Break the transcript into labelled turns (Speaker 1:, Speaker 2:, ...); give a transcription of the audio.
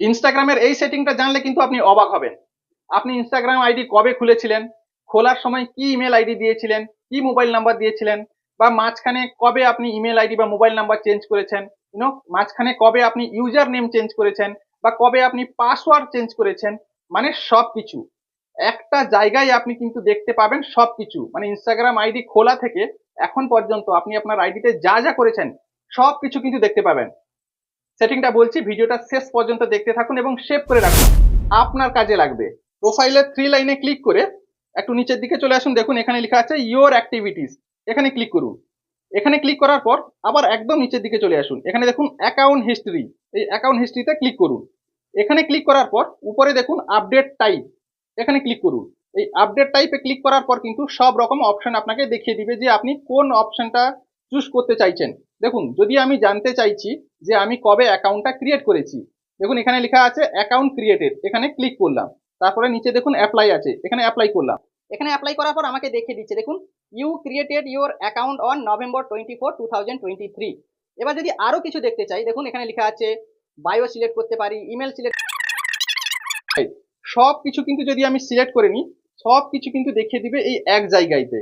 Speaker 1: ইনস্টাগ্রামের এই সেটিংটা জানলে কিন্তু আপনি অবাক হবেন। আপনি ইনস্টাগ্রাম আইডি কবে খুলেছিলেন, খোলার সময় কি ইমেল আইডি দিয়েছিলেন, কি মোবাইল নাম্বার দিয়েছিলেন, বা মাঝখানে কবে আপনি ইমেল আইডি বা মোবাইল নাম্বার চেঞ্জ করেছেন, মাঝখানে কবে আপনি ইউজার নেম চেঞ্জ করেছেন, বা কবে আপনি পাসওয়ার্ড চেঞ্জ করেছেন, মানে সবকিছু একটা জায়গায় আপনি কিন্তু দেখতে পাবেন সবকিছু। মানে ইনস্টাগ্রাম আইডি খোলা থেকে এখন পর্যন্ত আপনি আপনার আইডিতে যা যা করেছেন সবকিছু কিন্তু দেখতে পাবেন। সেটিংটা বলছি, ভিডিওটা শেষ পর্যন্ত দেখতে থাকুন এবং সেভ করে রাখুন, আপনার কাজে লাগবে। প্রোফাইলের 3 লাইনে ক্লিক করে একটু নিচের দিকে চলে আসুন, দেখুন এখানে লেখা আছে ইওর অ্যাক্টিভিটিস, এখানে ক্লিক করুন। এখানে ক্লিক করার পর আবার একদম নিচের দিকে চলে আসুন, এখানে দেখুন অ্যাকাউন্ট হিস্ট্রি, এই অ্যাকাউন্ট হিস্ট্রিতে ক্লিক করুন। এখানে ক্লিক করার পর উপরে দেখুন আপডেট টাইপ, এখানে ক্লিক করুন। এই আপডেট টাইপে ক্লিক করার পর কিন্তু সব রকম অপশন আপনাকে দেখিয়ে দিবে যে আপনি কোন অপশনটা চুজ করতে চাইছেন। দেখুন যদি আমি জানতে চাইছি যে আমি কবে অ্যাকাউন্টটা ক্রিয়েট করেছি, দেখুন এখানে লেখা আছে অ্যাকাউন্ট ক্রিয়েটেড, এখানে ক্লিক করলাম। তারপরে নিচে দেখুন অ্যাপ্লাই আছে, এখানে অ্যাপ্লাই করলাম। এখানে অ্যাপ্লাই করার পর আমাকে দেখিয়ে দিচ্ছে, দেখুন you created your account on November 24, 2023। এবার যদি আরো কিছু দেখতে চাই, দেখুন এখানে লেখা আছে বায়ো সিলেক্ট করতে পারি, ইমেল সিলেক্ট, সব কিছু কিন্তু যদি আমি সিলেক্ট করে নিই সব কিছু কিন্তু দেখিয়ে দিবে এই এক জায়গাতে।